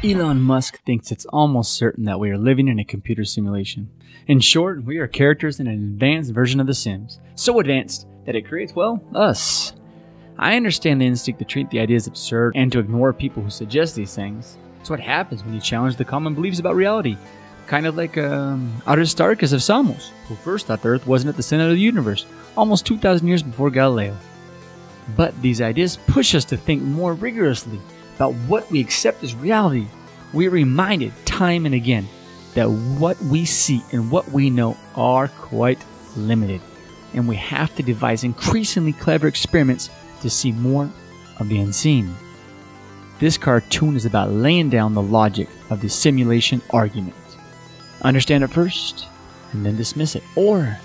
Elon Musk thinks it's almost certain that we are living in a computer simulation. In short, we are characters in an advanced version of The Sims. So advanced that it creates, well, us. I understand the instinct to treat the idea as absurd and to ignore people who suggest these things. It's what happens when you challenge the common beliefs about reality. Kind of like Aristarchus of Samos, who first thought the Earth wasn't at the center of the universe, almost 2,000 years before Galileo. But these ideas push us to think more rigorously about what we accept as reality. We are reminded time and again that what we see and what we know are quite limited, and we have to devise increasingly clever experiments to see more of the unseen. This cartoon is about laying down the logic of the simulation argument. Understand it first, and then dismiss it. Or,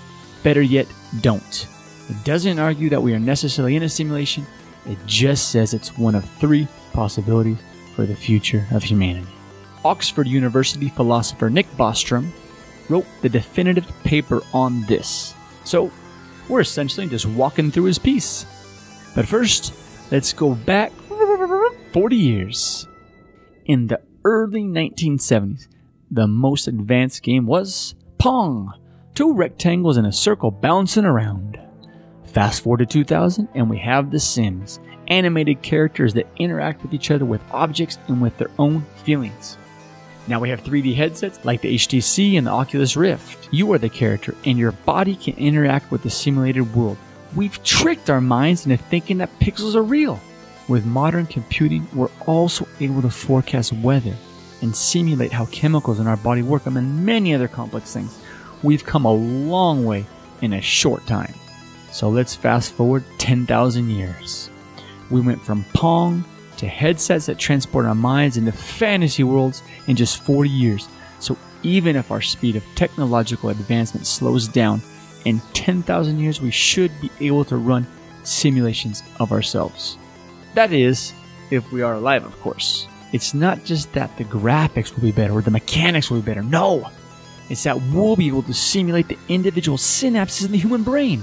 better yet, don't. It doesn't argue that we are necessarily in a simulation. It just says it's one of 3 possibilities for the future of humanity. Oxford University philosopher Nick Bostrom wrote the definitive paper on this. So, we're essentially just walking through his piece. But first, let's go back 40 years. In the early 1970s, the most advanced game was Pong. 2 rectangles in a circle bouncing around. Fast forward to 2000 and we have The Sims. Animated characters that interact with each other with objects and with their own feelings. Now we have 3D headsets like the HTC and the Oculus Rift. You are the character and your body can interact with the simulated world. We've tricked our minds into thinking that pixels are real. With modern computing, we're also able to forecast weather and simulate how chemicals in our body work, among many other complex things. We've come a long way in a short time. So let's fast forward 10,000 years. We went from Pong to headsets that transport our minds into fantasy worlds in just 40 years. So even if our speed of technological advancement slows down, in 10,000 years we should be able to run simulations of ourselves. That is, if we are alive, of course. It's not just that the graphics will be better or the mechanics will be better. No! It's that we'll be able to simulate the individual synapses in the human brain.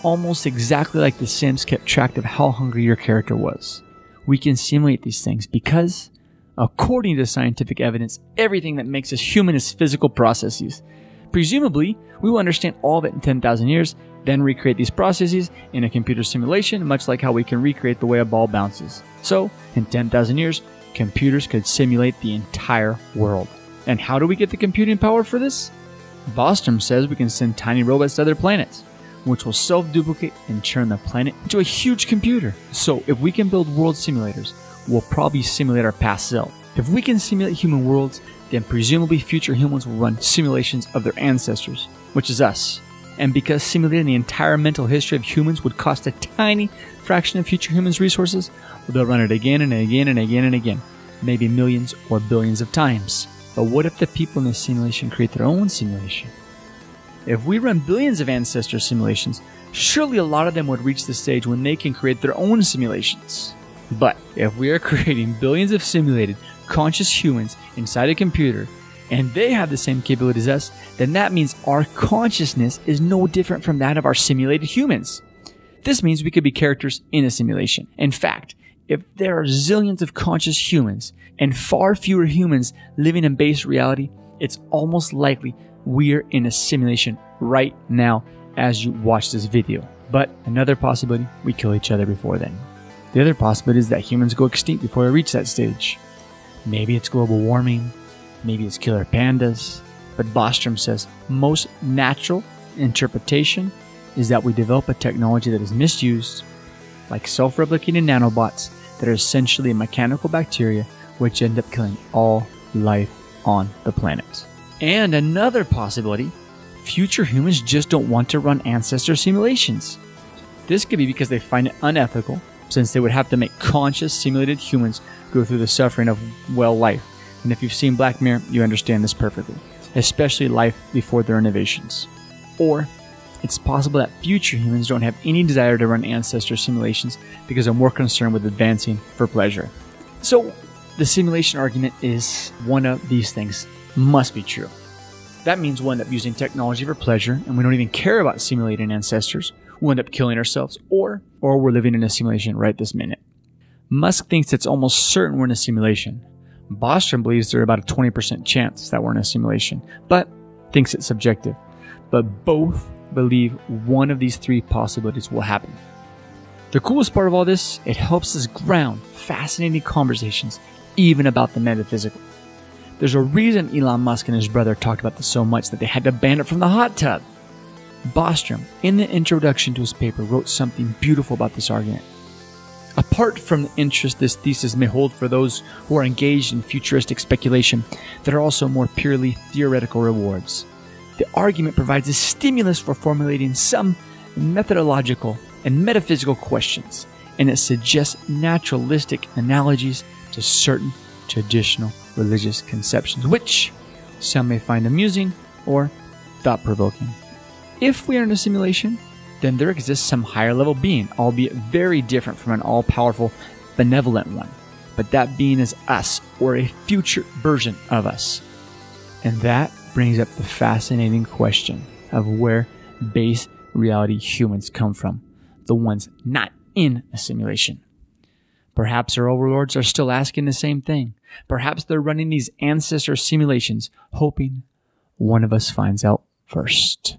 Almost exactly like The Sims kept track of how hungry your character was. We can simulate these things because, according to scientific evidence, everything that makes us human is physical processes. Presumably, we will understand all of it in 10,000 years, then recreate these processes in a computer simulation, much like how we can recreate the way a ball bounces. So, in 10,000 years, computers could simulate the entire world. And how do we get the computing power for this? Bostrom says we can send tiny robots to other planets, which will self-duplicate and turn the planet into a huge computer. So if we can build world simulators, we'll probably simulate our past self. If we can simulate human worlds, then presumably future humans will run simulations of their ancestors, which is us. And because simulating the entire mental history of humans would cost a tiny fraction of future humans' resources, they'll run it again and again and again and again, maybe millions or billions of times. But what if the people in the simulation create their own simulation? If we run billions of ancestor simulations, surely a lot of them would reach the stage when they can create their own simulations. But if we are creating billions of simulated, conscious humans inside a computer, and they have the same capabilities as us, then that means our consciousness is no different from that of our simulated humans. This means we could be characters in a simulation. In fact, if there are zillions of conscious humans and far fewer humans living in base reality, it's almost likely we're in a simulation right now as you watch this video. But another possibility, we kill each other before then. The other possibility is that humans go extinct before we reach that stage. Maybe it's global warming, maybe it's killer pandas, but Bostrom says most natural interpretation is that we develop a technology that is misused, like self-replicating nanobots that are essentially a mechanical bacteria which end up killing all life on the planet. And another possibility, future humans just don't want to run ancestor simulations. This could be because they find it unethical, since they would have to make conscious simulated humans go through the suffering of, well, life. And if you've seen Black Mirror, you understand this perfectly, especially life before their innovations. Or, it's possible that future humans don't have any desire to run ancestor simulations because they're more concerned with advancing for pleasure. So, the simulation argument is one of these things must be true. That means we'll end up using technology for pleasure and we don't even care about simulating ancestors. We'll end up killing ourselves or we're living in a simulation right this minute. Musk thinks it's almost certain we're in a simulation. Bostrom believes there's about a 20% chance that we're in a simulation, but thinks it's subjective. But both believe one of these three possibilities will happen. The coolest part of all this, it helps us ground fascinating conversations, even about the metaphysical. There's a reason Elon Musk and his brother talked about this so much that they had to ban it from the hot tub. Bostrom, in the introduction to his paper, wrote something beautiful about this argument. Apart from the interest this thesis may hold for those who are engaged in futuristic speculation, there are also more purely theoretical rewards. The argument provides a stimulus for formulating some methodological and metaphysical questions, and it suggests naturalistic analogies to certain traditional religious conceptions, which some may find amusing or thought-provoking. If we are in a simulation, then there exists some higher level being, albeit very different from an all-powerful, benevolent one. But that being is us, or a future version of us. And that brings up the fascinating question of where base reality humans come from, the ones not in a simulation. Perhaps our overlords are still asking the same thing. Perhaps they're running these ancestor simulations, hoping one of us finds out first.